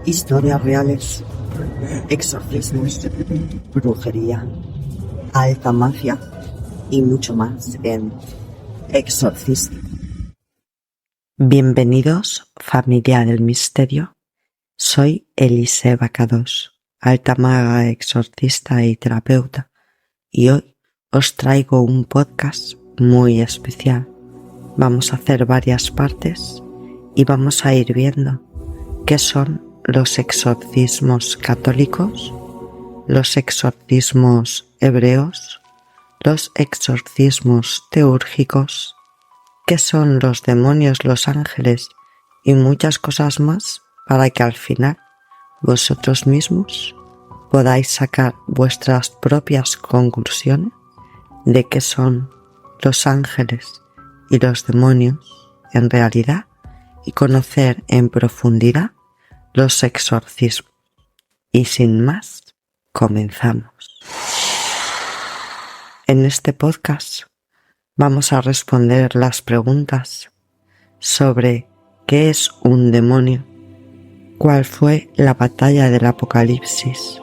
Historias reales, exorcismos, brujería, alta magia y mucho más en Exorcista. Bienvenidos, familia del misterio. Soy Elise Bacados, alta maga, exorcista y terapeuta, y hoy os traigo un podcast muy especial. Vamos a hacer varias partes y vamos a ir viendo qué son los exorcismos católicos, los exorcismos hebreos, los exorcismos teúrgicos, qué son los demonios, los ángeles y muchas cosas más, para que al final vosotros mismos podáis sacar vuestras propias conclusiones de qué son los ángeles y los demonios en realidad y conocer en profundidad los exorcismos. Y sin más, comenzamos. En este podcast vamos a responder las preguntas sobre qué es un demonio, cuál fue la batalla del Apocalipsis,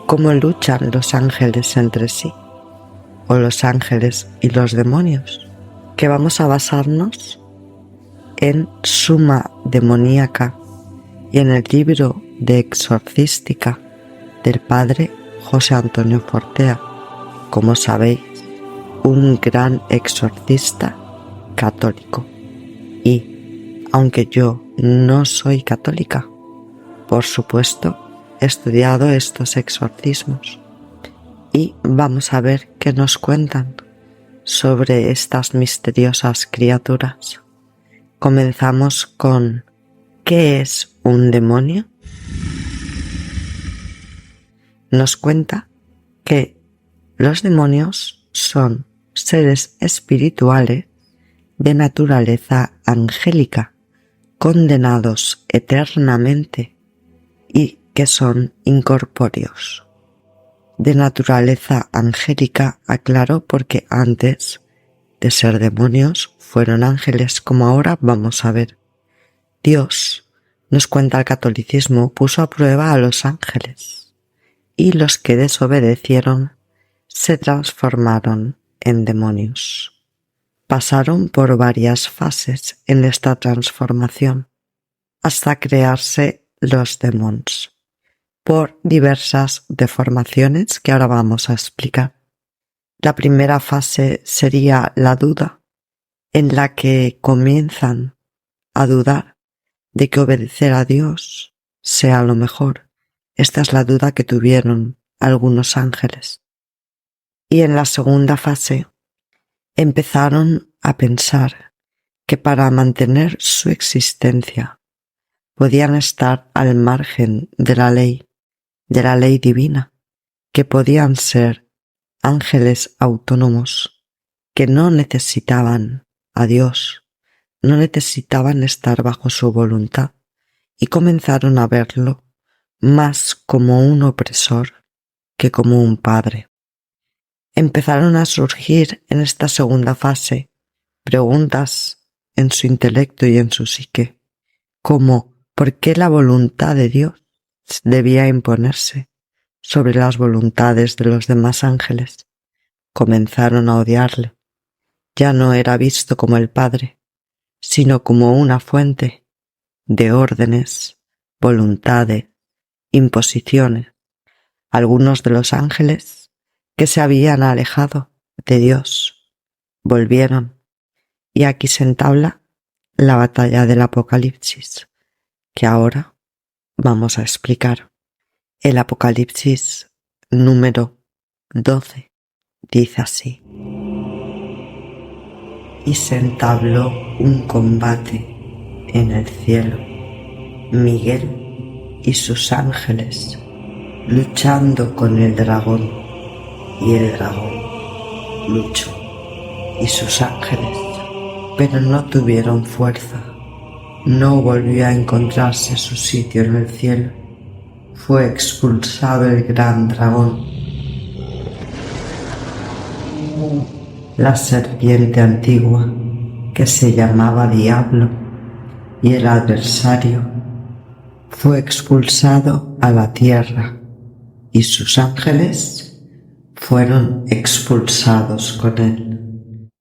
cómo luchan los ángeles entre sí, o los ángeles y los demonios, que vamos a basarnos en Suma Demoníaca y en el libro de Exorcística del padre José Antonio Fortea, como sabéis, un gran exorcista católico. Y, aunque yo no soy católica, por supuesto, he estudiado estos exorcismos y vamos a ver qué nos cuentan sobre estas misteriosas criaturas. Comenzamos con ¿qué es un demonio? Nos cuenta que los demonios son seres espirituales de naturaleza angélica, condenados eternamente y que son incorpóreos. De naturaleza angélica, aclaro, porque antes de ser demonios fueron ángeles, como ahora vamos a ver. Dios, nos cuenta el catolicismo, puso a prueba a los ángeles y los que desobedecieron se transformaron en demonios. Pasaron por varias fases en esta transformación hasta crearse los demonios por diversas deformaciones que ahora vamos a explicar. La primera fase sería la duda, en la que comienzan a dudar de que obedecer a Dios sea lo mejor. Esta es la duda que tuvieron algunos ángeles. Y en la segunda fase empezaron a pensar que para mantener su existencia podían estar al margen de la ley divina, que podían ser ángeles autónomos, que no necesitaban a Dios, no necesitaban estar bajo su voluntad, y comenzaron a verlo más como un opresor que como un padre. Empezaron a surgir en esta segunda fase preguntas en su intelecto y en su psique, como ¿por qué la voluntad de Dios debía imponerse sobre las voluntades de los demás ángeles? Comenzaron a odiarle. Ya no era visto como el Padre, sino como una fuente de órdenes, voluntades, imposiciones. Algunos de los ángeles que se habían alejado de Dios volvieron, y aquí se entabla la batalla del Apocalipsis, que ahora vamos a explicar. El Apocalipsis número 12 dice así: y se entabló un combate en el cielo, Miguel y sus ángeles luchando con el dragón, y el dragón luchó y sus ángeles, pero no tuvieron fuerza. No volvió a encontrarse su sitio en el cielo. Fue expulsado el gran dragón, la serpiente antigua, que se llamaba Diablo, y el adversario fue expulsado a la tierra y sus ángeles fueron expulsados con él.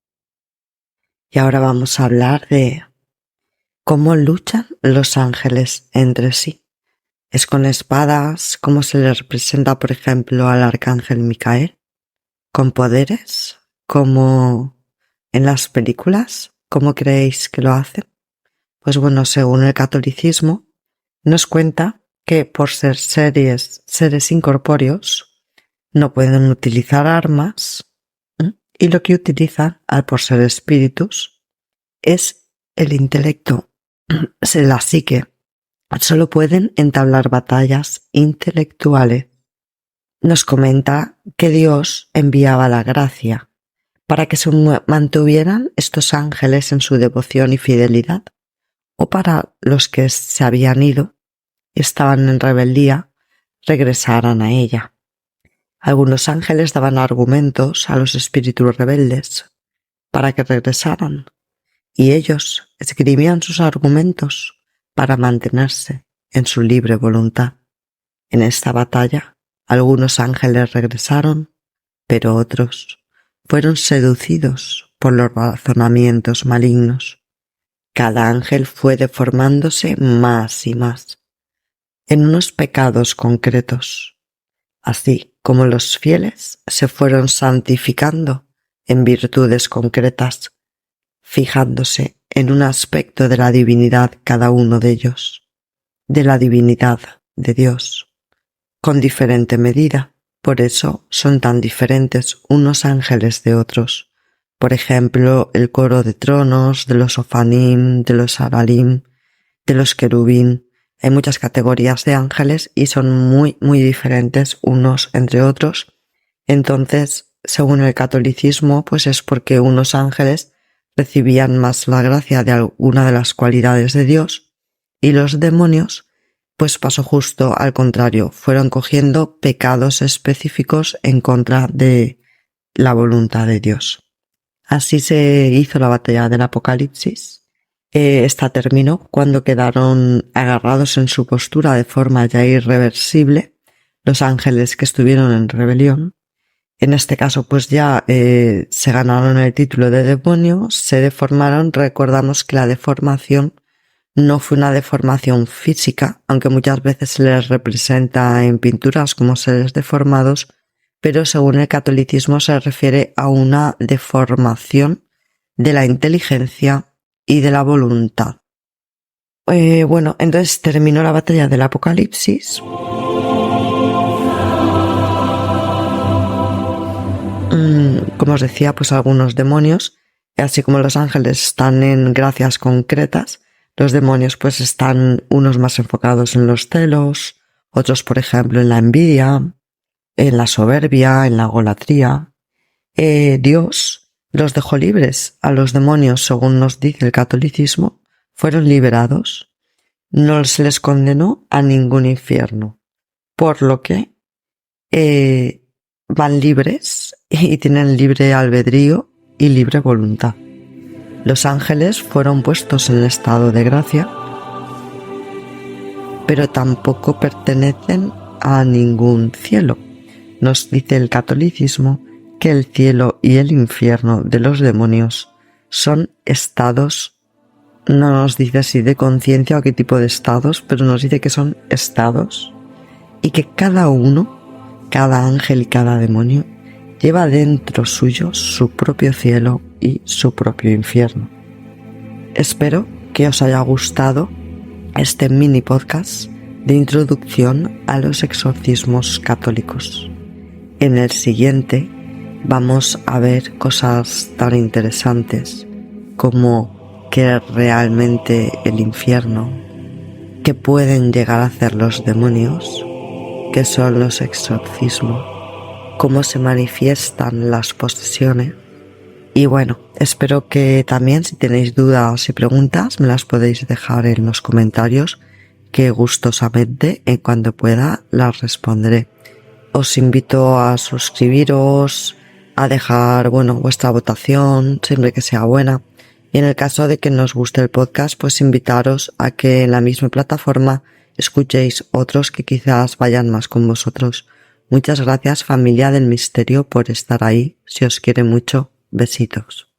Y ahora vamos a hablar de cómo luchan los ángeles entre sí. ¿Es con espadas, como se le representa, por ejemplo, al arcángel Micael? ¿Con poderes, como en las películas? ¿Cómo creéis que lo hacen? Pues bueno, según el catolicismo, nos cuenta que por ser seres incorpóreos, no pueden utilizar armas, y lo que utilizan, al por ser espíritus, es el intelecto, la psique. Solo pueden entablar batallas intelectuales. Nos comenta que Dios enviaba la gracia para que se mantuvieran estos ángeles en su devoción y fidelidad, o para los que se habían ido y estaban en rebeldía, regresaran a ella. Algunos ángeles daban argumentos a los espíritus rebeldes para que regresaran, y ellos esgrimían sus argumentos para mantenerse en su libre voluntad. En esta batalla, algunos ángeles regresaron, pero otros fueron seducidos por los razonamientos malignos. Cada ángel fue deformándose más y más en unos pecados concretos, así como los fieles se fueron santificando en virtudes concretas, fijándose en un aspecto de la divinidad cada uno de ellos, de la divinidad de Dios, con diferente medida. Por eso son tan diferentes unos ángeles de otros. Por ejemplo, el coro de tronos, de los ofanim, de los aralim, de los querubín. Hay muchas categorías de ángeles y son muy, muy diferentes unos entre otros. Entonces, según el catolicismo, pues es porque unos ángeles recibían más la gracia de alguna de las cualidades de Dios, y los demonios pues pasó justo al contrario, fueron cogiendo pecados específicos en contra de la voluntad de Dios. Así se hizo la batalla del Apocalipsis. Esta terminó cuando quedaron agarrados en su postura de forma ya irreversible los ángeles que estuvieron en rebelión. En este caso pues ya se ganaron el título de demonio, se deformaron. Recordamos que la deformación no fue una deformación física, aunque muchas veces se les representa en pinturas como seres deformados, pero según el catolicismo se refiere a una deformación de la inteligencia y de la voluntad. Bueno, entonces terminó la batalla del Apocalipsis. Como os decía, pues algunos demonios, así como los ángeles, están en gracias concretas. Los demonios pues están unos más enfocados en los celos, otros por ejemplo en la envidia, en la soberbia, en la egolatría. Dios los dejó libres a los demonios, según nos dice el catolicismo, fueron liberados. No se les condenó a ningún infierno, por lo que van libres y tienen libre albedrío y libre voluntad. Los ángeles fueron puestos en estado de gracia, pero tampoco pertenecen a ningún cielo. Nos dice el catolicismo que el cielo y el infierno de los demonios son estados, no nos dice si de conciencia o qué tipo de estados, pero nos dice que son estados, y que cada uno, cada ángel y cada demonio, lleva dentro suyo su propio cielo y su propio infierno. Espero que os haya gustado este mini podcast de introducción a los exorcismos católicos. En el siguiente vamos a ver cosas tan interesantes como qué es realmente el infierno, qué pueden llegar a hacer los demonios, qué son los exorcismos, cómo se manifiestan las posesiones. Y bueno, espero que también, si tenéis dudas y preguntas, me las podéis dejar en los comentarios, que gustosamente, en cuanto pueda, las responderé. Os invito a suscribiros, a dejar, vuestra votación, siempre que sea buena. Y en el caso de que nos guste el podcast, pues invitaros a que en la misma plataforma escuchéis otros que quizás vayan más con vosotros. Muchas gracias, familia del misterio, por estar ahí. Si os quiere mucho, besitos.